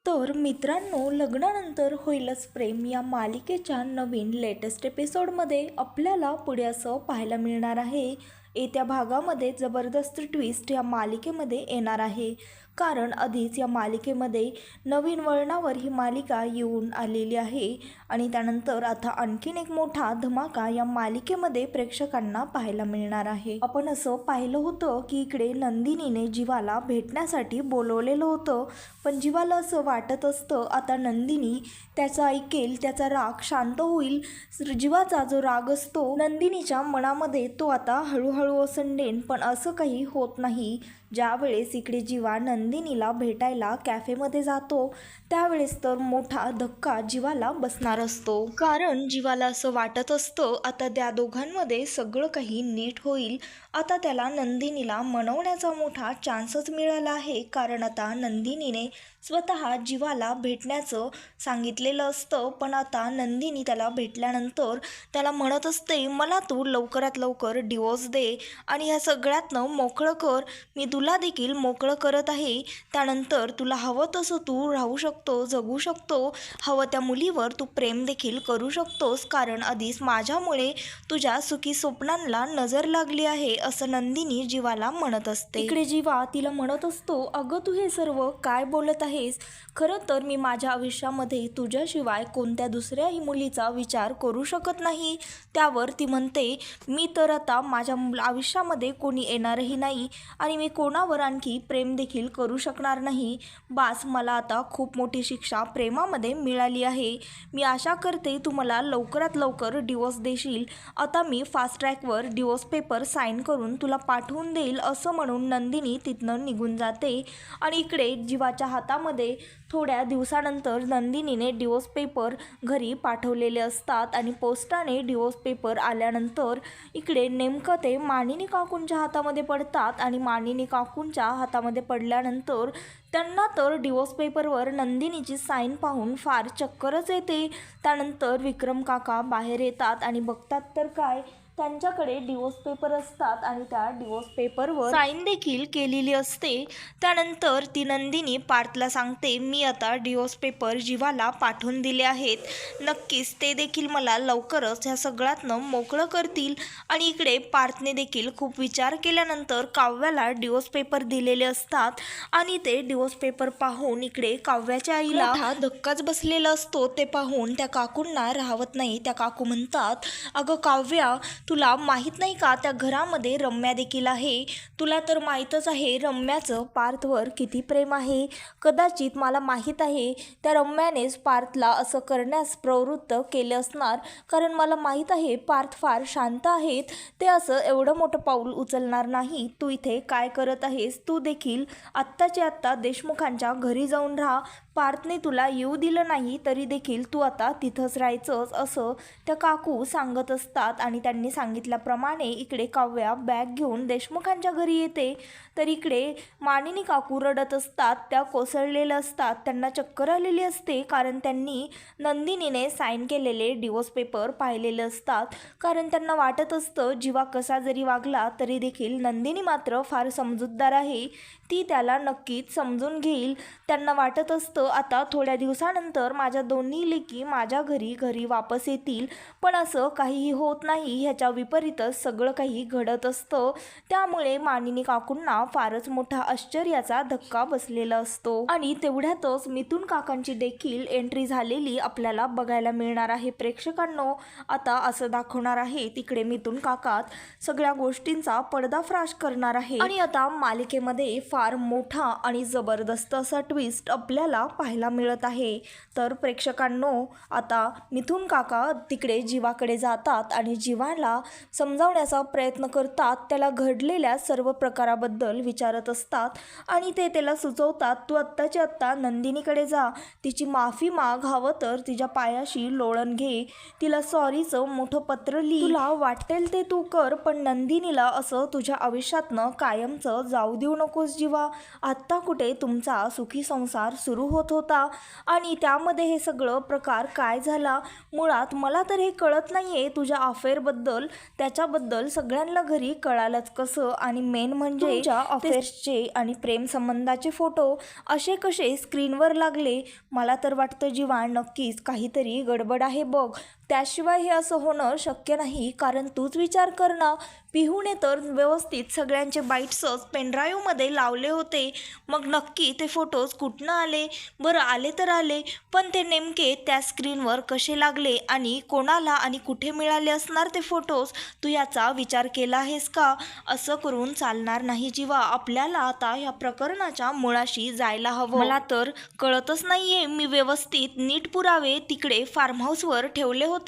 तर मित्रांनो, लग्नानंतर होईलच प्रेम या मालिकेच्या नवीन लेटेस्ट एपिसोडमध्ये आपल्याला पुढे असं पाहायला मिळणार आहे. येत्या भागामध्ये जबरदस्त ट्विस्ट या मालिकेमध्ये येणार आहे. कारण आधीच या मालिकेमध्ये नवीन वळणावर ही मालिका येऊन आलेली आहे आणि त्यानंतर आता आणखीन एक मोठा धमाका या मालिकेमध्ये प्रेक्षकांना पाहायला मिळणार आहे. आपण असं पाहिलं होतं की इकडे नंदिनीने जीवाला भेटण्यासाठी बोलवलेलं होतं, पण जीवाला असं वाटत असतं आता नंदिनी त्याचं ऐकेल, त्याचा राग शांत होईल. जीवाचा जो राग असतो नंदिनीच्या मनामध्ये तो आता हळूहळू ओसंडेन, पण असं काही होत नाही. ज्यावेळेस इकडे जीवा नंदिनीला भेटायला कॅफेमध्ये जातो त्यावेळेस तर मोठा धक्का जीवाला बसणार असतो. कारण जीवाला असं वाटत असतं आता त्या दोघांमध्ये सगळं काही नीट होईल. आता त्याला नंदिनीला मनवण्याचा मोठा चान्सच मिळाला आहे. कारण आता नंदिनीने स्वतः जीवाला भेटण्याचं सांगितलेलं असतं, पण आता नंदिनी त्याला भेटल्यानंतर त्याला म्हणत असते, मला तू लवकरात लवकर डिवोर्स दे आणि ह्या सगळ्यातनं मोकळं कर. मी तुला देखील मोकळं करत आहे. त्यानंतर तुला हवं तसं तू राहू शकतो, जगू शकतो. हवं त्या मुलीवर तू प्रेम देखील करू शकतोस, कारण आधीच माझ्यामुळे तुझ्या सुखी स्वप्नांना नजर लागली आहे, असं नंदिनी जीवाला म्हणत असते. इकडे जीवा तिला म्हणत असतो, अगं तू हे सर्व काय बोलत आहेस? खरं तर मी माझ्या आयुष्यामध्ये तुझ्याशिवाय कोणत्या दुसऱ्याही मुलीचा विचार करू शकत नाही. त्यावर ती म्हणते, मी तर आता माझ्या आयुष्यामध्ये कोणी येणारही नाही आणि मी कोणावर आणखी प्रेम देखील करू शकणार नाही. बास, मला आता खूप मोठी शिक्षा प्रेमामध्ये मिळाली आहे. मी आशा करते तू मला लवकरात लवकर डिवोर्स देशील. आता मी फास्ट ट्रॅकवर डिवोर्स पेपर साईन करून तुला पाठवून देईल, असं म्हणून नंदिनी तिथनं निघून जाते. आणि इकडे जीवाच्या हातामध्ये थोड्या दिवसानंतर नंदिनीने डिवोर्स पेपर घरी पाठवलेले असतात आणि पोस्टाने डिवोर्स पेपर आल्यानंतर इकडे नेमकं ते मानिनी काकूंच्या हातामध्ये पडतात आणि मानिनी काकूंच्या हातामध्ये पडल्यानंतर त्यांना तर डिवोर्स पेपरवर नंदिनीची साईन पाहून फार चक्करच येते. त्यानंतर विक्रम काका बाहेर येतात आणि बघतात तर काय, त्यांच्याकडे डिवोर्स पेपर असतात आणि त्या डिवोर्स पेपरवर साईन देखील केलेली असते. त्यानंतर ती नंदिनी पार्थला सांगते, मी आता डिवोर्स पेपर जीवाला पाठवून दिले आहेत. नक्कीच ते देखील मला लवकरच ह्या सगळ्यातनं मोकळं करतील. आणि इकडे पार्थने देखील खूप विचार केल्यानंतर काव्याला डिवोर्स पेपर दिलेले असतात आणि ते डिवोर्स पेपर पाहून इकडे काव्याच्या आईला मोठा धक्काच बसलेला असतो. ते पाहून त्या काकूंना राहवत नाही. त्या काकू म्हणतात, अगं काव्या, तुला माहीत नाही का त्या घरामध्ये रम्या देखील आहे. तुला तर माहीतच आहे रम्याचं पार्थवर किती प्रेम आहे. कदाचित मला माहीत आहे त्या रम्यानेच पार्थला असं करण्यास प्रवृत्त केले असणार, कारण मला माहीत आहे पार्थ फार शांत आहेत. ते असं एवढं मोठं पाऊल उचलणार नाही. तू इथे काय करत आहेस? तू देखील आत्ताच्या आत्ता देशमुखांच्या घरी जाऊन राहा. पार्थने तुला येऊ दिलं नाही तरी देखील तू आता तिथंच राहायचंच, असं त्या काकू सांगत असतात. आणि त्यांनी सांगितल्याप्रमाणे इकडे काव्या बॅग घेऊन देशमुखांच्या घरी येते. तर इकडे मानिनी काकू रडत असतात, त्या कोसळलेल्या असतात, त्यांना चक्कर आलेली असते, कारण त्यांनी नंदिनीने साईन केलेले डिवोर्स पेपर पाहिलेले असतात. कारण त्यांना वाटत असतं जीवा कसा जरी वागला तरी देखील नंदिनी मात्र फार समजूतदार आहे, ती त्याला नक्कीच समजून घेईल. त्यांना वाटत असतं आता थोड्या दिवसानंतर माझ्या दोन्ही लेकी माझ्या घरी वापस येतील, पण असं काहीही होत नाही. ह्याच्या विपरीतच सगळं काही घडत असतं. त्यामुळे मानिनी काकूंना फारच मोठा आश्चर्याचा धक्का बसलेला असतो. आणि तेवढ्यातच मिथुन काकांची देखील एंट्री झालेली आपल्याला बघायला मिळणार आहे. प्रेक्षकांनो, आता असं दाखवणार आहे तिकडे मिथुन काकात सगळ्या गोष्टींचा पर्दाफाश करणार आहे आणि आता मालिकेमध्ये फार मोठा आणि जबरदस्त असा ट्विस्ट आपल्याला पाहायला मिळत आहे. तर प्रेक्षकांनो, आता मिथुन काका तिकडे जीवाकडे जातात आणि जीवाला समजावण्याचा प्रयत्न करतात. त्याला घडलेल्या सर्व प्रकाराबद्दल विचारत असतात आणि ते त्याला सुचवतात, तू आत्ताच्या आत्ता नंदिनीकडे जा, तिची माफी माग, हवं तर तिच्या पायाशी लोळण घे, तिला सॉरीचं मोठं पत्र लिही, तुला वाटेल ते तू कर, पण नंदिनीला असं तुझ्या आयुष्यातनं कायमचं जाऊ देऊ नकोस जीवा. आत्ता कुठे तुमचा सुखी संसार सुरू होत होता आणि त्यामध्ये हे सगळं प्रकार काय झाला? मुळात मला तर हे कळत नाही आहे, तुझ्या अफेअरबद्दल त्याच्याबद्दल सगळ्यांना घरी कळालंच कसं? आणि मेन म्हणजे तुमच्या अफेअर्सचे आणि प्रेम संबंधाचे फोटो असे कसे स्क्रीनवर लागले? मला तर वाटतं जीवा नक्कीच काहीतरी गडबड आहे बघ. त्याशिवाय हे असं होणं शक्य नाही, कारण तूच विचार कर ना, पिहूने तर व्यवस्थित सगळ्यांचे बाईट्सच पेनड्राईव्हमध्ये लावले होते. मग नक्की ते फोटोज कुठनं आले? बरं आले तर आले, पण ते नेमके त्या स्क्रीनवर कसे लागले आणि कोणाला आणि कुठे मिळाले असणार ते फोटोज? तू याचा विचार केला आहेस का? असं करून चालणार नाही जीवा. आपल्याला आता या प्रकरणाच्या मुळाशी जायला हवं. मला तर कळतच नाहीये, मी व्यवस्थित नीट पुरावे तिकडे फार्म हाऊसवर ठेवले होते.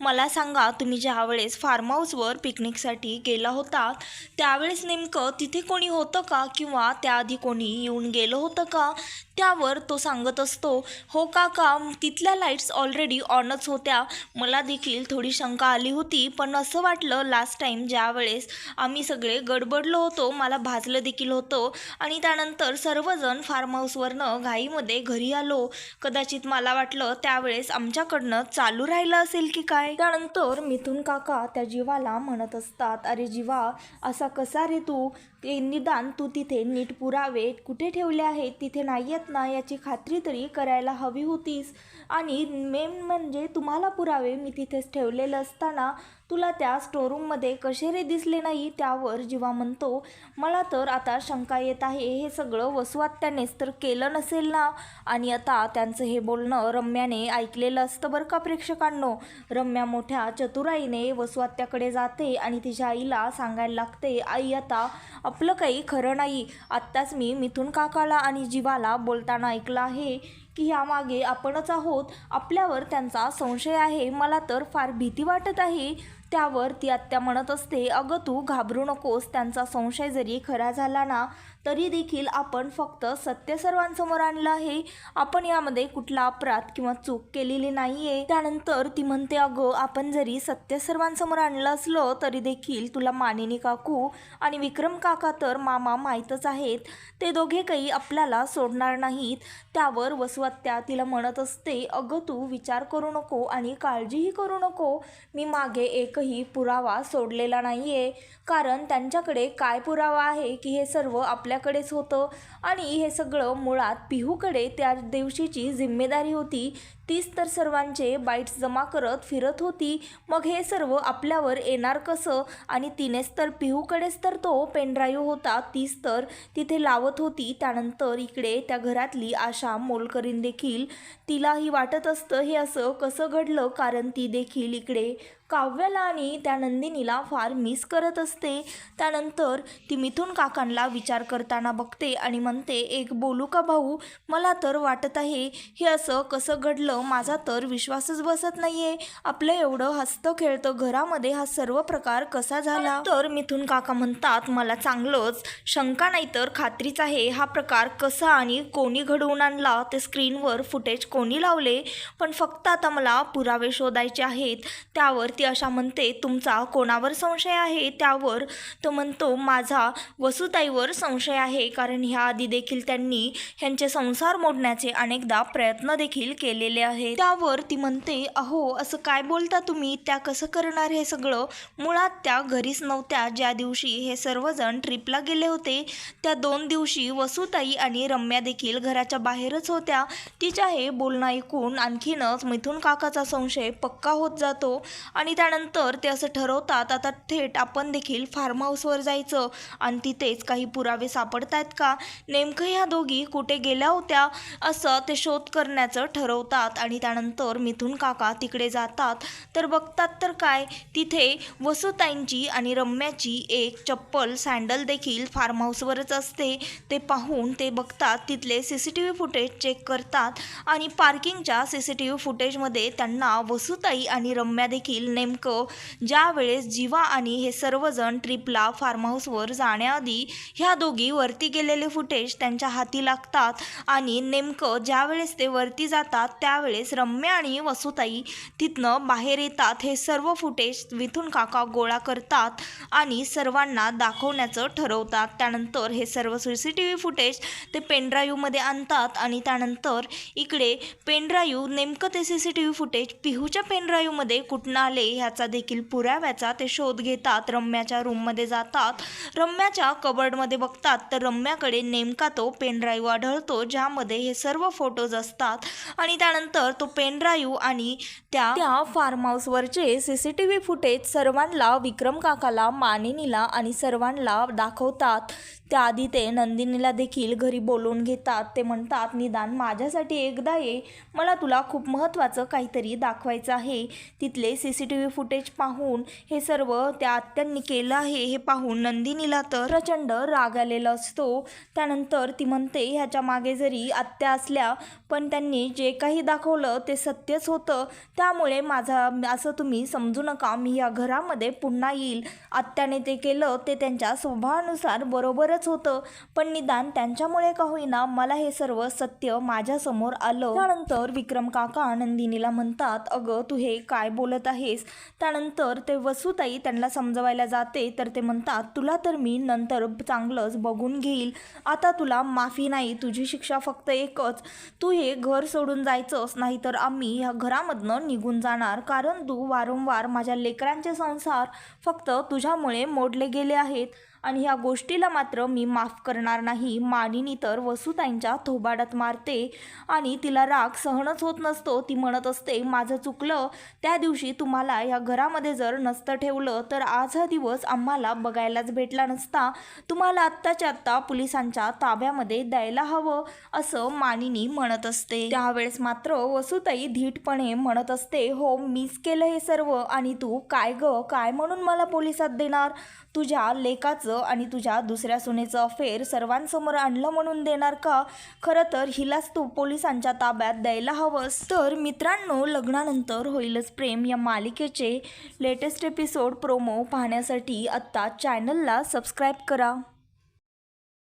मला सांगा, तुम्ही ज्या वेळेस फार्म हाऊसवर पिकनिकसाठी गेला होता त्यावेळेस नेमकं तिथे कोणी होतं का, किंवा त्याआधी कोणी येऊन गेलं होतं का? त्यावर तो सांगत असतो, हो काका, तिथल्या लाईट्स ऑलरेडी ऑनच होत्या. मला देखील थोडी शंका आली होती, पण असं वाटलं लास्ट टाईम ज्या वेळेस आम्ही सगळे गडबडलो होतो, मला भाजलं देखील होतं आणि त्यानंतर सर्वजण फार्म हाऊसवरनं घाईमध्ये घरी आलो. कदाचित मला वाटलं त्यावेळेस आमच्याकडनं चालू राहिलं असेल की काय? त्यानंतर मिथुन काका त्या जीवाला म्हणत असतात, अरे जीवा, असा कसा रे तू? निदान तू तिथे नीट पुरावे कुठे ठेवले आहेत, तिथे नाही आहेत ना याची खात्री तरी करायला हवी होतीस. आणि मेन म्हणजे तुम्हाला पुरावे मी तिथेच ठेवलेलं असताना तुला त्या स्टोरूममध्ये कसे रे दिसले नाही? त्यावर जीवा म्हणतो, मला तर आता शंका येत आहे, हे सगळं वसुआत्यानेच तर केलं नसेल ना? आणि आता त्यांचं हे बोलणं रम्याने ऐकलेलं असतं बरं का प्रेक्षकांनो. रम्या मोठ्या चतुराईने वसुआत्याकडे जाते आणि तिच्या आईला सांगायला लागते, आई आता आपलं काही खरं नाही. आत्ताच मी मिथुन काकाला आणि जीवाला बोलताना ऐकलं आहे की ह्यामागे आपणच आहोत, आपल्यावर त्यांचा संशय आहे. मला तर फार भीती वाटत आहे. त्यावर ती आत्या म्हणत असते, अगं तू घाबरू नकोस, त्यांचा संशय जरी खरा झाला ना तरी देखील आपण फक्त सत्य सर्वांसमोर आणलं आहे. आपण यामध्ये कुठला अपराध किंवा चूक केलेली नाही आहे. त्यानंतर ती म्हणते, अगं आपण जरी सत्य सर्वांसमोर आणलं असलं तरी देखील तुला मानिनी काकू आणि विक्रम काका तर मामा माहीतच आहेत, ते दोघे काही आपल्याला सोडणार नाहीत. त्यावर वसुआत्या तिला म्हणत असते, अगं तू विचार करू नको आणि काळजीही करू नको, मी मागे एकही पुरावा सोडलेला नाही आहे. कारण त्यांच्याकडे काय पुरावा आहे की हे सर्व आपल्याकडेच होतं आणि हे सगळं मुळात पिहूकडे त्या दिवशीची जिम्मेदारी होती. तीच तर सर्वांचे बाईट्स जमा करत फिरत होती. मग हे सर्व आपल्यावर येणार कसं? आणि तिनेच तर पिहूकडेच तर तो पेनड्राईव्ह होता, तीच तर तिथे लावत होती. त्यानंतर इकडे त्या घरातली आशा मोलकरीण देखील तिलाही वाटत असतं हे असं कसं घडलं, कारण ती देखील इकडे काव्याला आणि त्या नंदिनीला फार मिस करत असते. त्यानंतर ती मिथुन काकांना विचार करताना बघते आणि म्हणते, एक बोलू का भाऊ? मला तर वाटत आहे हे असं कसं घडलं, माझा तर विश्वासच बसत नाहीये. आपलं एवढं हसतं खेळतं घरामध्ये हा सर्व प्रकार कसा झाला? तर मिथुन काका म्हणतात, मला चांगलंच शंका नाही तर खात्रीच आहे, हा प्रकार कसा आणि कोणी घडवून आणला, ते स्क्रीनवर फुटेज कोणी लावले, पण फक्त आता मला पुरावे शोधायचे आहेत. त्यावर ती अशा म्हणते, तुमचा कोणावर संशय आहे? त्यावर तो म्हणतो, माझा वसुताईवर संशय आहे, कारण ह्या आधी देखील त्यांनी ह्यांचे संसार मोडण्याचे अनेकदा प्रयत्न देखील केलेले आहेत. त्यावर ती म्हणते, अहो असं काय बोलता तुम्ही? त्या कसं करणार हे सगळं? मुळात त्या घरीच नव्हत्या ज्या दिवशी हे सर्वजण ट्रिपला गेले होते. त्या 2 दिवशी वसुताई आणि रम्या देखील घराच्या बाहेरच होत्या. तिच्या हे बोलणं ऐकून आणखीनच मिथुन काकाचा संशय पक्का होत जातो आणि त्यानंतर ते असं ठरवतात, आता थेट आपण देखील फार्म हाऊसवर जायचं आणि तिथेच काही पुरावे सापडतायत का, नेमकं ह्या दोघी कुठे गेल्या होत्या, असं ते शोध करण्याचं ठरवतात. आणि त्यानंतर मिथुन काका तिकडे जातात तर बघतात तर काय, तिथे वसुताईंची आणि रम्याची एक चप्पल सँडल देखील फार्म हाऊसवरच असते. ते पाहून ते बघतात, तिथले CCTV फुटेज चेक करतात आणि पार्किंगच्या CCTV फुटेजमध्ये त्यांना वसुताई आणि रम्या देखील नेमकं ज्या वेळेस जीवा आणि हे सर्वजण ट्रिपला फार्म हाऊसवर जाण्याआधी ह्या दोघी वरती गेलेले फुटेज त्यांच्या हाती लागतात आणि नेमकं ज्या वेळेस ते वरती जातात त्यावेळेस रम्या आणि वसुताई तिथनं बाहेर येतात. हे सर्व फुटेज मिथुन काका गोळा करतात आणि सर्वांना दाखवण्याचं ठरवतात. त्यानंतर हे सर्व CCTV फुटेज ते पेनड्राईव्हमध्ये आणतात आणि त्यानंतर इकडे पेनड्राईव्ह नेमकं ते CCTV फुटेज पिहूच्या पेनड्राईव्हमध्ये कुठून आले ह्याचा देखील पुराव्याचा ते शोध घेतात. रम्याच्या रूममध्ये जातात. रम्याच्या कबर्डमध्ये बघतात तर रम्याकडे नेमका तो पेनड्राईव्ह आढळतो ज्यामध्ये हे सर्व फोटोज असतात आणि त्यानंतर तो पेनड्राईव्ह आणि त्या फार्म हाऊसवरचे CCTV फुटेज सर्वांना विक्रम काकाला, मानिनीला आणि सर्वांना दाखवतात. त्याआधी ते नंदिनीला देखील घरी बोलवून घेतात. ते म्हणतात निदान माझ्यासाठी एकदा ये, मला तुला खूप महत्त्वाचं काहीतरी दाखवायचं आहे. तिथले CCTV फुटेज पाहून हे सर्व त्या आत्यांनी केलं आहे हे पाहून नंदिनीला तर प्रचंड राग आलेला असतो. त्यानंतर ती म्हणते ह्याच्या मागे जरी आत्या असल्या पण त्यांनी जे काही दाखवलं ते सत्यच होतं, त्यामुळे असं तुम्ही समजू नका, मी या घरामध्ये पुन्हा येईल. आत्याने ते केलं ते त्यांच्या स्वभावानुसार बरोबरच होतं, पण निदान त्यांच्यामुळे का होईना मला हे सर्व सत्य माझ्यासमोर आलं. त्यानंतर विक्रम काका नंदिनीला म्हणतात अगं तू हे काय बोलत आहेस. त्यानंतर ते वसुताई त्यांना समजवायला जाते तर ते म्हणतात तुला तर मी नंतर चांगलंच बघून घेईल, आता तुला माफी नाही, तुझी शिक्षा फक्त एकच, तू हे घर सोडून जायचंच, नाहीतर आम्ही ह्या घरामधनं निघून जाणार, कारण तू वारंवार माझ्या लेकरांचे संसार फक्त तुझ्यामुळे मोडले गेले आहेत आणि ह्या गोष्टीला मात्र मी माफ करणार नाही. मानिनी तर वसुताईंच्या थोबाडात मारते आणि तिला राग सहनच होत नसतो. ती म्हणत असते माझं चुकलं, त्या दिवशी तुम्हाला या घरामध्ये जर नसतं ठेवलं तर आज हा दिवस आम्हाला बघायलाच भेटला नसता, तुम्हाला आत्ताच्या आत्ता पोलिसांच्या ताब्यामध्ये द्यायला हवं असं मानिनी म्हणत असते. त्यावेळेस मात्र वसुताई धीटपणे म्हणत असते हो मीच केलं हे सर्व आणि तू काय म्हणून मला पोलिसात देणार, तुझ्या लेकाचं आणि तुझ्या दुसऱ्या सुनेचं अफेअर सर्वांसमोर आणलं म्हणून देणार का, खरं तर हिलाच तू पोलिसांच्या ताब्यात द्यायला हवंस. तर मित्रांनो, लग्नानंतर होईलच प्रेम या मालिकेचे लेटेस्ट एपिसोड प्रोमो पाहण्यासाठी आत्ता चॅनलला सबस्क्राईब करा.